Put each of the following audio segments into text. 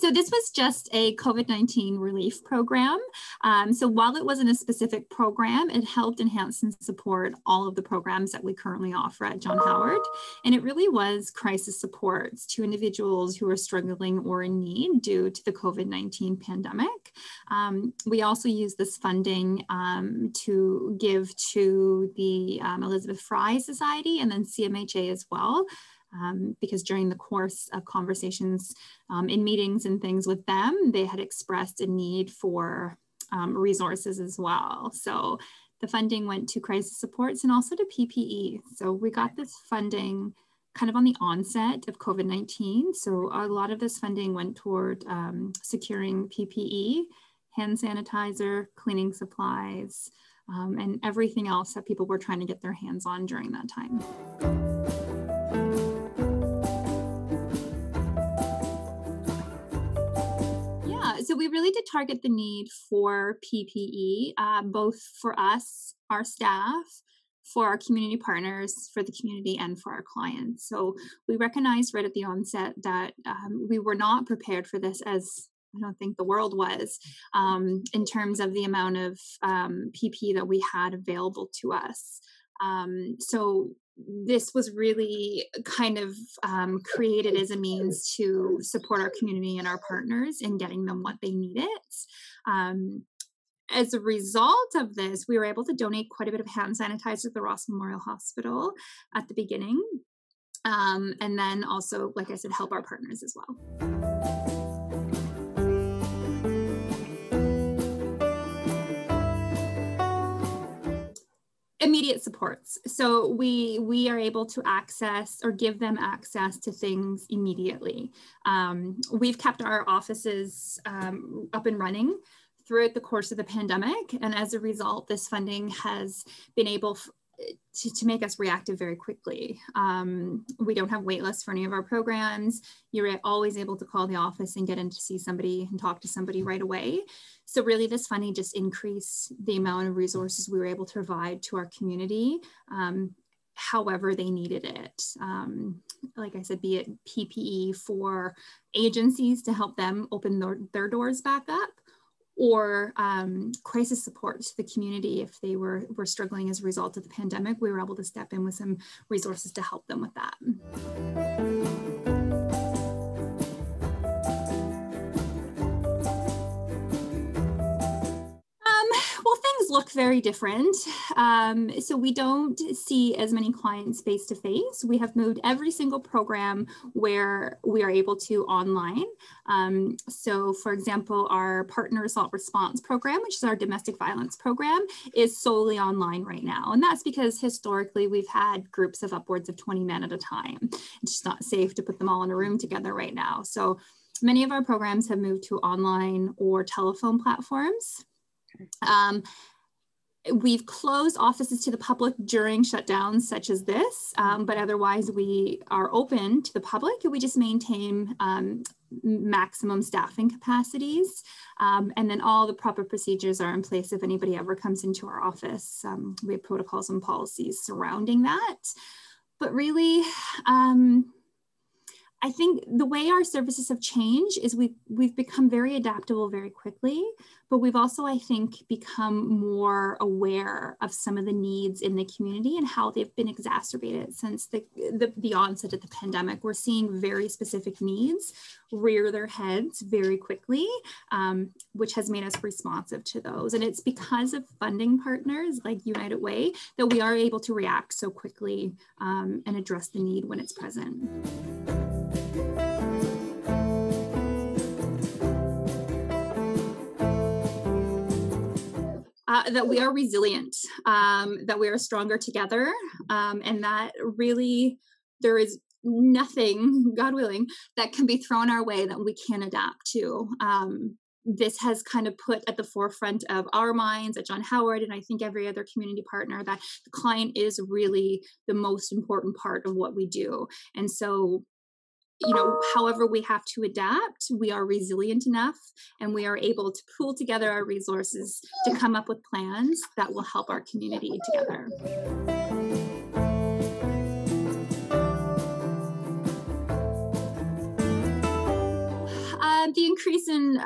So this was just a COVID-19 relief program. So while it wasn't a specific program, it helped enhance and support all of the programs that we currently offer at John Howard. And it really was crisis supports to individuals who are struggling or in need due to the COVID-19 pandemic. We also use this funding to give to the Elizabeth Fry Society and then CMHA as well. Because during the course of conversations in meetings and things with them, they had expressed a need for resources as well. So the funding went to crisis supports and also to PPE. So we got this funding kind of on the onset of COVID-19. So a lot of this funding went toward securing PPE, hand sanitizer, cleaning supplies, and everything else that people were trying to get their hands on during that time. So we really did target the need for PPE, both for us, our staff, for our community partners, for the community, and for our clients. So we recognized right at the onset that we were not prepared for this, as I don't think the world was, in terms of the amount of PPE that we had available to us. So this was really kind of created as a means to support our community and our partners in getting them what they needed. As a result of this, we were able to donate quite a bit of hand sanitizer to the Ross Memorial Hospital at the beginning. And then also, like I said, help our partners as well. Immediate supports. So we are able to access or give them access to things immediately. We've kept our offices up and running throughout the course of the pandemic. And as a result, this funding has been able to make us reactive very quickly. We don't have wait lists for any of our programs. You're always able to call the office and get in to see somebody and talk to somebody right away. So really this funding just increased the amount of resources we were able to provide to our community, however they needed it. Like I said, be it PPE for agencies to help them open their doors back up, or crisis support to the community if they were struggling as a result of the pandemic. We were able to step in with some resources to help them with that. Well, things look very different. So we don't see as many clients face to face. We have moved every single program where we are able to online. So for example, our partner assault response program, which is our domestic violence program, is solely online right now. And that's because historically we've had groups of upwards of 20 men at a time. It's just not safe to put them all in a room together right now. So many of our programs have moved to online or telephone platforms. We've closed offices to the public during shutdowns such as this, but otherwise we are open to the public. We just maintain maximum staffing capacities, and then all the proper procedures are in place if anybody ever comes into our office. We have protocols and policies surrounding that. But really, I think the way our services have changed is we've become very adaptable very quickly, but we've also, I think, become more aware of some of the needs in the community and how they've been exacerbated since the onset of the pandemic. We're seeing very specific needs rear their heads very quickly, which has made us responsive to those. And it's because of funding partners like United Way that we are able to react so quickly and address the need when it's present. That we are resilient, that we are stronger together, and that really there is nothing, God willing, that can be thrown our way that we can adapt to. This has kind of put at the forefront of our minds at John Howard, and I think every other community partner, that the client is really the most important part of what we do. And so, you know, however we have to adapt, we are resilient enough and we are able to pool together our resources to come up with plans that will help our community together. the increase in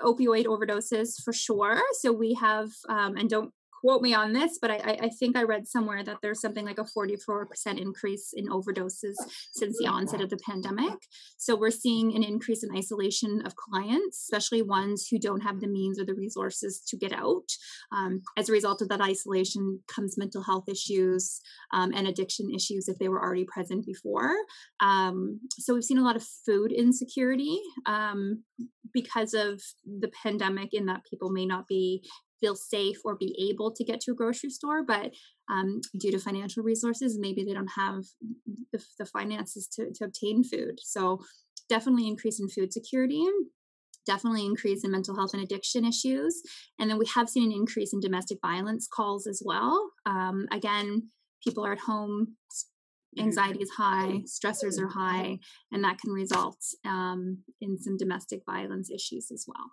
opioid overdoses for sure. So we have, and don't quote me on this, but I think I read somewhere that there's something like a 44% increase in overdoses since the onset of the pandemic. So we're seeing an increase in isolation of clients, especially ones who don't have the means or the resources to get out. As a result of that isolation comes mental health issues and addiction issues if they were already present before. So we've seen a lot of food insecurity because of the pandemic, in that people may not feel safe or be able to get to a grocery store, but due to financial resources, maybe they don't have the finances to obtain food. So definitely increase in food security, definitely increase in mental health and addiction issues. And then we have seen an increase in domestic violence calls as well. Again, people are at home, anxiety is high, stressors are high, and that can result in some domestic violence issues as well.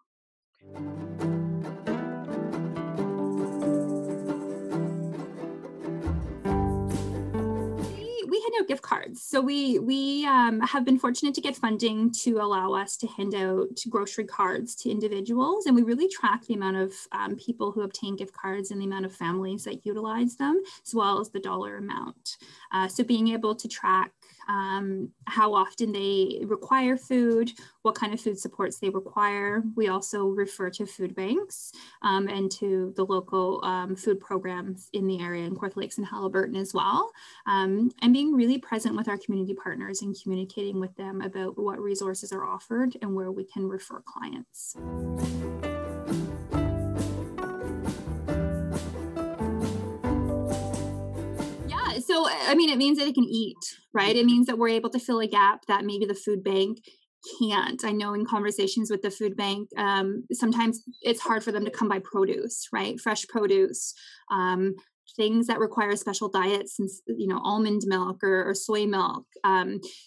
We hand out gift cards. So we have been fortunate to get funding to allow us to hand out grocery cards to individuals. And we really track the amount of people who obtain gift cards and the amount of families that utilize them, as well as the dollar amount. So being able to track how often they require food, what kind of food supports they require. We also refer to food banks and to the local food programs in the area in Kawartha Lakes and Haliburton as well. And being really present with our community partners and communicating with them about what resources are offered and where we can refer clients. So, I mean, it means that it can eat, right? It means that we're able to fill a gap that maybe the food bank can't. I know in conversations with the food bank, sometimes it's hard for them to come by produce, right? Fresh produce, things that require special diets, almond milk or soy milk.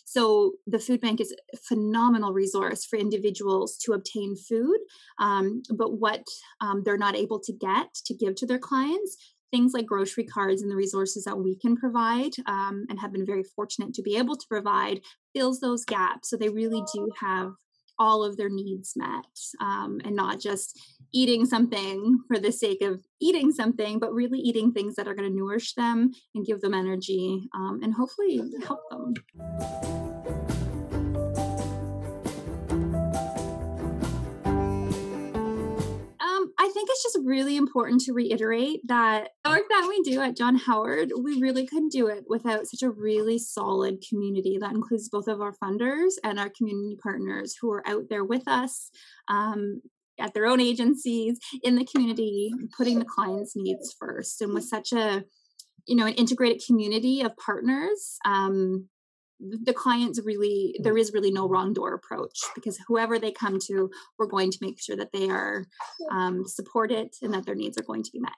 So the food bank is a phenomenal resource for individuals to obtain food, but what they're not able to get to give to their clients, things like grocery cards and the resources that we can provide and have been very fortunate to be able to provide fills those gaps. So they really do have all of their needs met and not just eating something for the sake of eating something, but really eating things that are going to nourish them and give them energy and hopefully help them. I think it's just really important to reiterate that the work that we do at John Howard, we really couldn't do it without such a really solid community that includes both of our funders and our community partners who are out there with us at their own agencies in the community, putting the client's needs first. And with such an integrated community of partners, the clients there is really no wrong door approach, because whoever they come to, we're going to make sure that they are supported and that their needs are going to be met.